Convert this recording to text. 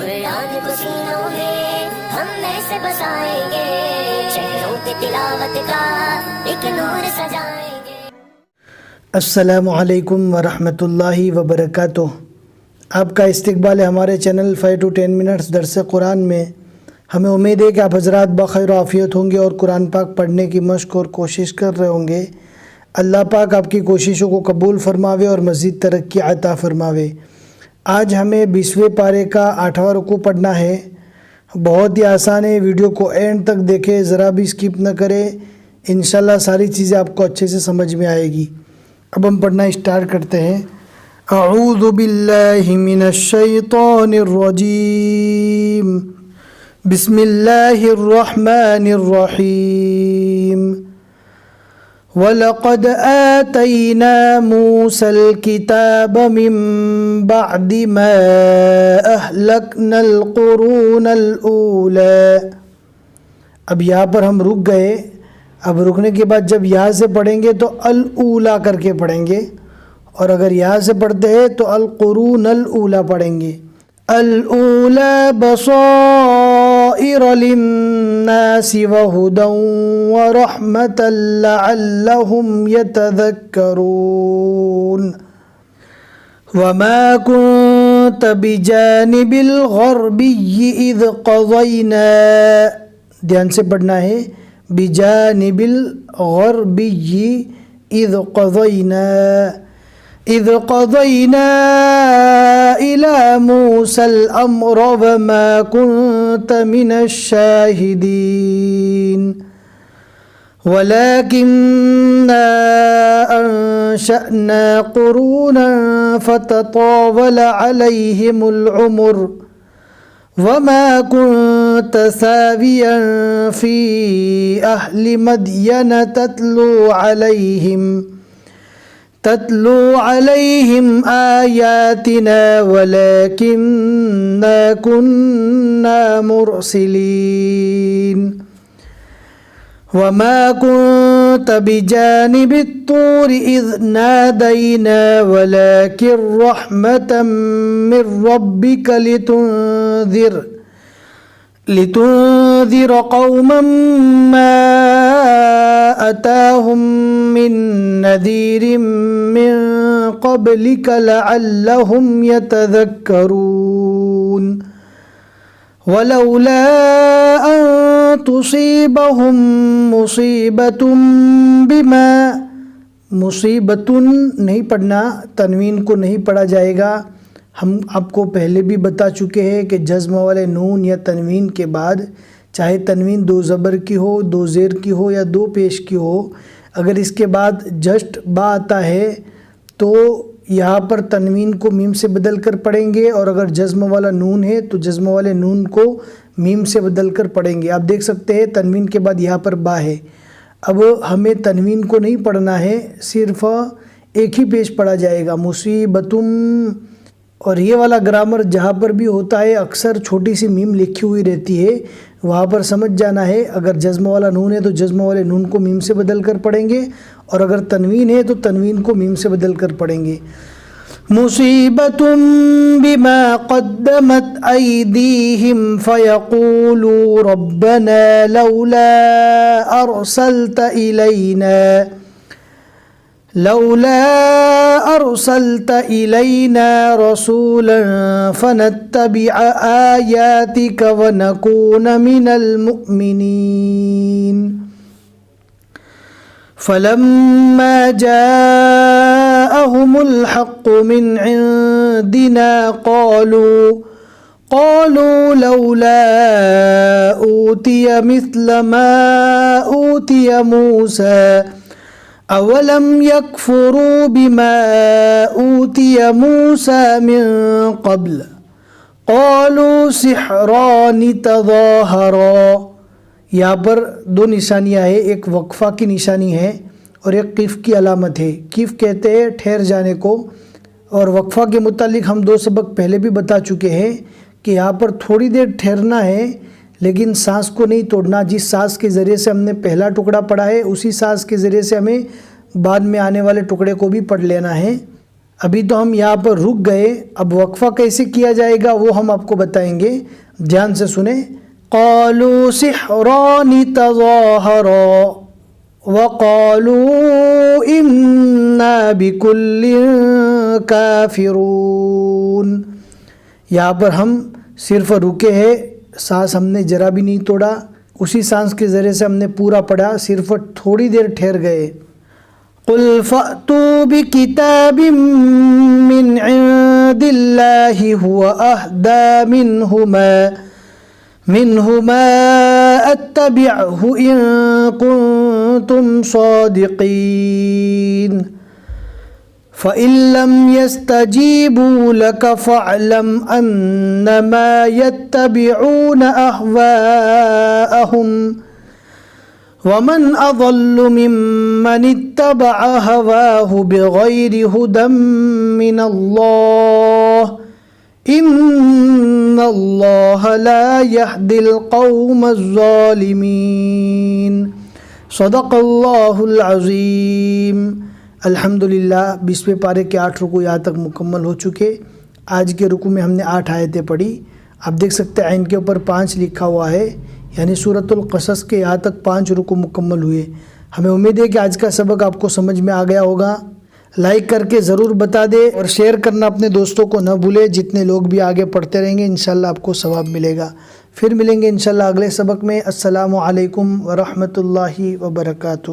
कुरान को सीनों में हम ऐसे बसाएंगे, शहरों की तिलावत का एक नूर सजाएंगे। अस्सलामु अलैकुम वरहमतुल्लाहि वबरकातुह। आपका इस्तकबाल है हमारे चैनल 5 to 10 मिनट्स दरस कुरान में। हमें उम्मीद है कि आप हज़रात बखैर आफ़ियत होंगे और कुरान पाक पढ़ने की मश्क और कोशिश कर रहे होंगे। अल्लाह पाक आपकी कोशिशों को कबूल फरमावे और मज़ीद तरक्की अता फरमावे। आज हमें 20वें पारे का 8वां रुकू पढ़ना है। बहुत ही आसान है, वीडियो को एंड तक देखें, ज़रा भी स्किप न करें। इंशाल्लाह सारी चीज़ें आपको अच्छे से समझ में आएगी। अब हम पढ़ना स्टार्ट करते हैं। अऊज़ु बिल्लाहि मिनश शैतानिर रजीम, बिस्मिल्लाहिर रहमानिर रहीम। वलक़द आतैना मूसल किताब मिन बअदि मा अहलकनल क़ुरूनल ऊला। अब यहाँ पर हम रुक गए। अब रुकने के बाद जब यहाँ से पढ़ेंगे तो अल ऊला करके पढ़ेंगे, और अगर यहाँ से पढ़ते हैं तो अल क़ुरूनल ऊला पढ़ेंगे। अल ऊला बसाइर लिन्नासि व हुदन व रहमतन लअल्लहुम यतज़क्करून। वमा कुन्त बिजानिबिल ग़र्बिय्यि इज़ क़ज़यना, ध्यान से पढ़ना है, बिजानिबिल ग़र्बिय्यि इज़ क़ज़यना इला मूसल अम्र वमा कुन्त मिनश शाहिदीन। वलाकिन्ना अंशअना क़ुरूनन फ़ततावल अलैहिमुल उम्र वमा कुन्त सावियन फ़ी अहलि मदयन तत्लू अलैहिम आयातिना वलाकिन्ना कुन्ना मुरसिलीन। वमा कुन्त बिजानिबित तूर इज़ नादैना वलाकिन रहमतम मिर रब्बिका लितुन्ज़िर क़ौमन मा अताहुम मिन नज़ीरिम मिन क़ब्लिका लअल्लहुम यतज़क्करून। वलौला अन तुसीबहुम मुसीबतुन नहीं पढ़ना, तनवीन को नहीं पढ़ा जाएगा। हम आपको पहले भी बता चुके हैं कि जज़्म वाले नून या तनवीन के बाद चाहे तनवीन 2 ज़बर की हो, 2 ज़ेर की हो या 2 पेश की हो, अगर इसके बाद जस्ट बा आता है तो यहाँ पर तनवीन को मीम से बदल कर पढ़ेंगे, और अगर जज़्म वाला नून है तो जज़्म वाले नून को मीम से बदल कर पढ़ेंगे। आप देख सकते हैं तनवीन के बाद यहाँ पर बा है। अब हमें तनवीन को नहीं पढ़ना है, सिर्फ एक ही पेश पढ़ा जाएगा, मुसीबतुम। और ये वाला ग्रामर जहाँ पर भी होता है अक्सर छोटी सी मीम लिखी हुई रहती है, वहाँ पर समझ जाना है। अगर जज़्म वाला नून है तो जज़्म वाले नून को मीम से बदल कर पढ़ेंगे, और अगर तनवीन है तो तनवीन को मीम से बदल कर पढ़ेंगे। मुसीबतुम बिमा क़द्दमत अयदीहिम फ़यक़ूलू रब्बना लौला अरसलत इलैना रसूलन फनत्तबिअ आयातिक वनकून मिनल मुअ्मिनीन। फलम्मा जाअहुमुल हक़्क़ु मिन इंदिना क़ालू लौला ऊतिय मिस्ल मा ऊतिय मूसा अवलम यकफुरू बिमा ऊतिय मूसा मिन क़ब्ल क़ालू सिहरानि तज़ाहरा। यहाँ पर 2 निशानियाँ हैं, एक वक्फ़ा की निशानी है और एक क़िफ़ की अलामत है। क़िफ़ कहते हैं ठहर जाने को, और वक्फ़ा के मुतालिक हम 2 सबक पहले भी बता चुके हैं कि यहाँ पर थोड़ी देर ठहरना है, लेकिन सांस को नहीं तोड़ना। जिस सांस के ज़रिए से हमने पहला टुकड़ा पढ़ा है उसी सांस के ज़रिए से हमें बाद में आने वाले टुकड़े को भी पढ़ लेना है। ابھی تو ہم یہاں پر رک گئے، اب وقفہ کیسے کیا جائے گا وہ ہم آپ کو بتائیں گے، دھیان سے سنیں۔ قالوا سحران تظاہرا وقالوا انا بکل کافرون۔ یہاں پر ہم صرف رکے ہیں، سانس ہم نے ذرا بھی نہیں توڑا، اسی سانس کے ذریعے سے ہم نے پورا پڑھا، صرف تھوڑی دیر ٹھہر گئے۔ قل فأتوا بكتاب من عند الله هو أهدى منهما أتبعه إن كنتم صادقين فإن لم يستجيبوا لك فاعلم أنما يتبعون أهواءهم ومن أضل ممن اتبع هواه بغير هدى من الله إن الله لا يهدي القوم الظالمين صدق اللہ العظیم۔ الحمدللہ 20ویں پارے کے 8 رکوع یہاں تک مکمل ہو چکے۔ آج کے رکوع میں ہم نے 8 آیتیں پڑھی۔ آپ دیکھ سکتے ہیں عین کے اوپر 5 لکھا ہوا ہے، یعنی سورۃ القصص کے یہاں تک 5 رکوع مکمل ہوئے۔ ہمیں امید ہے کہ آج کا سبق آپ کو سمجھ میں آ گیا ہوگا۔ لائک کر کے ضرور بتا دے اور شیئر کرنا اپنے دوستوں کو نہ بھولے۔ جتنے لوگ بھی آگے پڑھتے رہیں گے انشاءاللہ آپ کو ثواب ملے گا۔ پھر ملیں گے انشاءاللہ اگلے سبق میں۔ السلام علیکم ورحمۃ اللہ وبرکاتہ۔